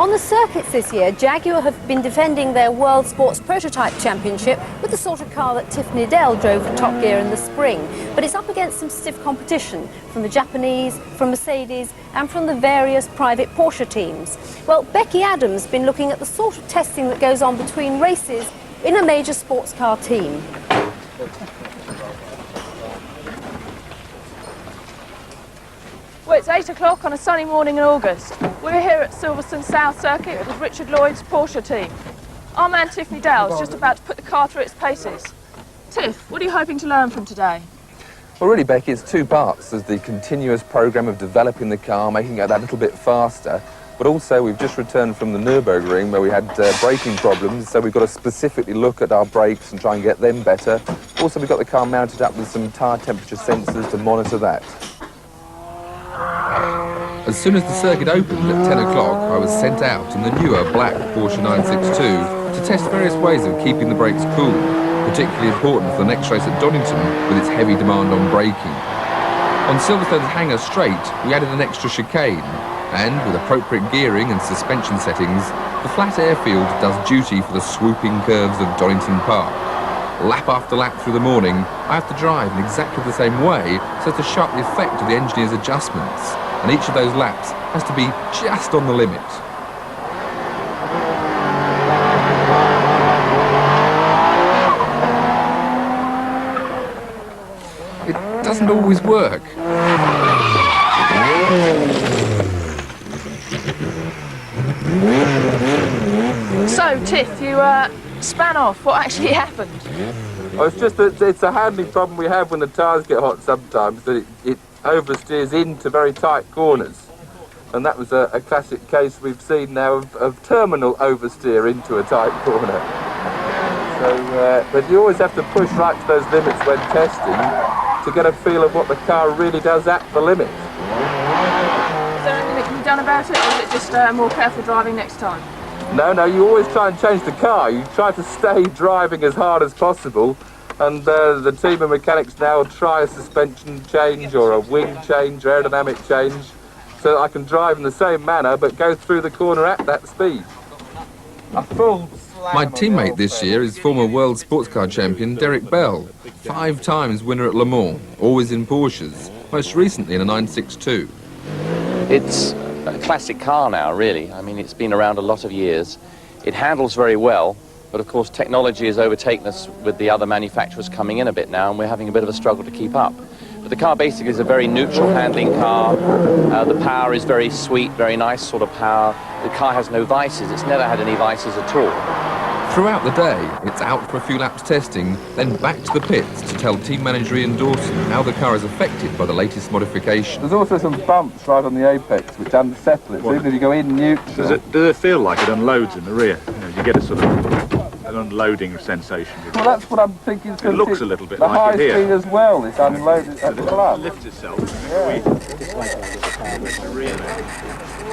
On the circuits this year, Jaguar have been defending their World Sports Prototype Championship with the sort of car that Tiff Needell drove for Top Gear in the spring. But it's up against some stiff competition from the Japanese, from Mercedes and from the various private Porsche teams. Well, Becky Adams has been looking at the sort of testing that goes on between races in a major sports car team. Well, it's 8 o'clock on a sunny morning in August. We're here at Silverstone South Circuit with Richard Lloyd's Porsche team. Our man Tiff Needell is just about to put the car through its paces. Tiff, what are you hoping to learn from today? Well, really, Becky, it's two parts. There's the continuous programme of developing the car, making it that little bit faster, but also we've just returned from the Nürburgring where we had braking problems, so we've got to specifically look at our brakes and try and get them better. Also, we've got the car mounted up with some tyre temperature sensors to monitor that. As soon as the circuit opened at 10 o'clock, I was sent out in the newer black Porsche 962 to test various ways of keeping the brakes cool, particularly important for the next race at Donington with its heavy demand on braking. On Silverstone's Hangar Straight, we added an extra chicane, and with appropriate gearing and suspension settings, the flat airfield does duty for the swooping curves of Donington Park. Lap after lap through the morning, I have to drive in exactly the same way so as to show up the effect of the engineer's adjustments, and each of those laps has to be just on the limit. It doesn't always work. So, Tiff, you span off. What actually happened? Oh, it's just that it's a handling problem we have when the tyres get hot sometimes, that it oversteers into very tight corners. And that was a classic case we've seen now of terminal oversteer into a tight corner. So, but you always have to push right to those limits when testing to get a feel of what the car really does at the limit. Is there anything that can be done about it, or is it just more careful driving next time? No, you always try and change the car. You try to stay driving as hard as possible, and the team of mechanics now try a suspension change or a wing change, or aerodynamic change, so that I can drive in the same manner but go through the corner at that speed. My teammate this year is former world sports car champion Derek Bell, 5 times winner at Le Mans, always in Porsches, most recently in a 962. It's a classic car now, really. I mean, it's been around a lot of years. It handles very well, but of course technology has overtaken us with the other manufacturers coming in a bit now, and we're having a bit of a struggle to keep up. But the car basically is a very neutral handling car. The power is very sweet, very nice sort of power. The car has no vices. It's never had any vices at all. Throughout the day, it's out for a few laps testing, then back to the pits to tell team manager Ian Dawson how the car is affected by the latest modification. There's also some bumps right on the apex which unsettle it. So even if you go in neutral... Does it feel like it unloads in the rear? You get a sort of an unloading sensation. Well, that's what I'm thinking. It looks a little bit the like it here. The high speed as well, it's unloaded at the club. It lifts itself. Yeah.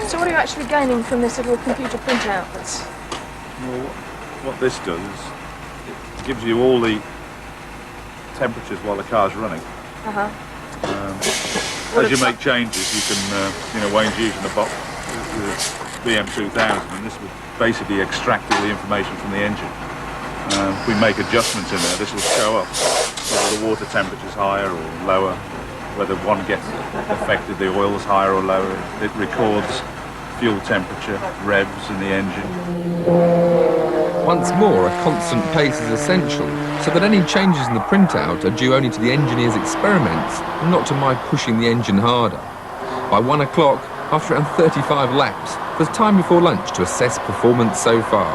So what are you actually gaining from this little computer printout? Well, what this does is it gives you all the temperatures while the car's running. As you make changes, you can, Wayne's using a box, the BM2000, and this will basically extract all the information from the engine. If we make adjustments in there, this will show up whether the water temperature's higher or lower, whether one gets affected, the oil's higher or lower. It records fuel temperature, revs in the engine. Once more, a constant pace is essential, so that any changes in the printout are due only to the engineer's experiments, and not to my pushing the engine harder. By 1 o'clock, after around 35 laps, there's time before lunch to assess performance so far.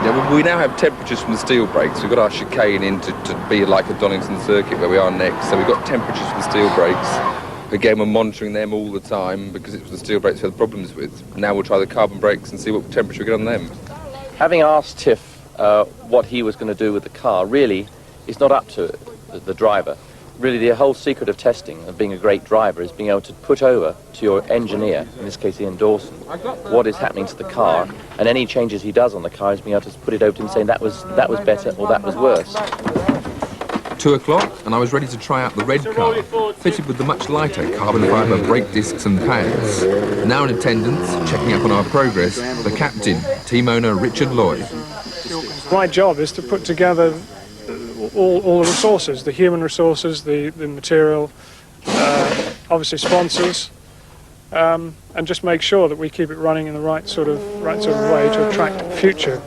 Yeah, we now have temperatures from the steel brakes. We've got our chicane in to be like a Donington circuit where we are next, so we've got temperatures from the steel brakes. Again, we're monitoring them all the time because it was the steel brakes we had problems with. Now we'll try the carbon brakes and see what temperature we get on them. Having asked Tiff what he was going to do with the car, really, it's not up to the driver. Really, the whole secret of testing, of being a great driver, is being able to put over to your engineer, in this case Ian Dawson, what is happening to the car, and any changes he does on the car is being able to put it over to him saying that was better or that was worse. 2 o'clock, and I was ready to try out the red car, fitted with the much lighter carbon fibre brake discs and pads. Now in attendance, checking up on our progress, the captain, team owner Richard Lloyd. My job is to put together all the resources, the human resources, the material, obviously sponsors, and just make sure that we keep it running in the right sort of way to attract future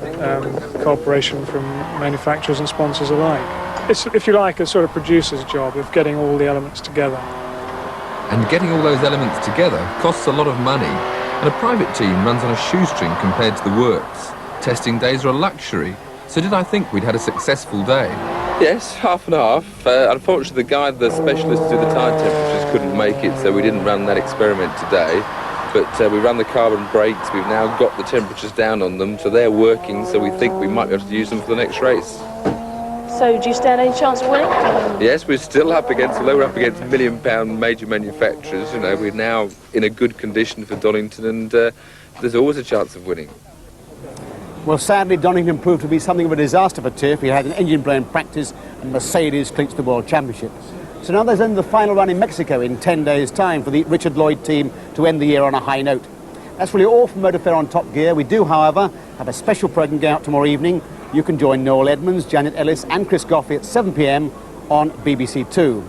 cooperation from manufacturers and sponsors alike. It's, if you like, a sort of producer's job of getting all the elements together. And getting all those elements together costs a lot of money, and a private team runs on a shoestring compared to the works. Testing days are a luxury, so did I think we'd had a successful day? Yes, half and half. Unfortunately, the guy, the specialist to do the tyre temperatures, couldn't make it, so we didn't run that experiment today. But we ran the carbon brakes, we've now got the temperatures down on them, so they're working, so we think we might be able to use them for the next race. So do you stand any chance of winning? Yes, we're still up against, although we're up against £1 million major manufacturers, you know, we're now in a good condition for Donington, and there's always a chance of winning. Well, sadly, Donington proved to be something of a disaster for Tiff. We had an engine blown practice and Mercedes clinched the World Championship. So now there's only the final run in Mexico in 10 days' time for the Richard Lloyd team to end the year on a high note. That's really all from Motor Fair on Top Gear. We do, however, have a special programme going out tomorrow evening. You can join Noel Edmonds, Janet Ellis and Chris Goffey at 7 p.m. on BBC Two.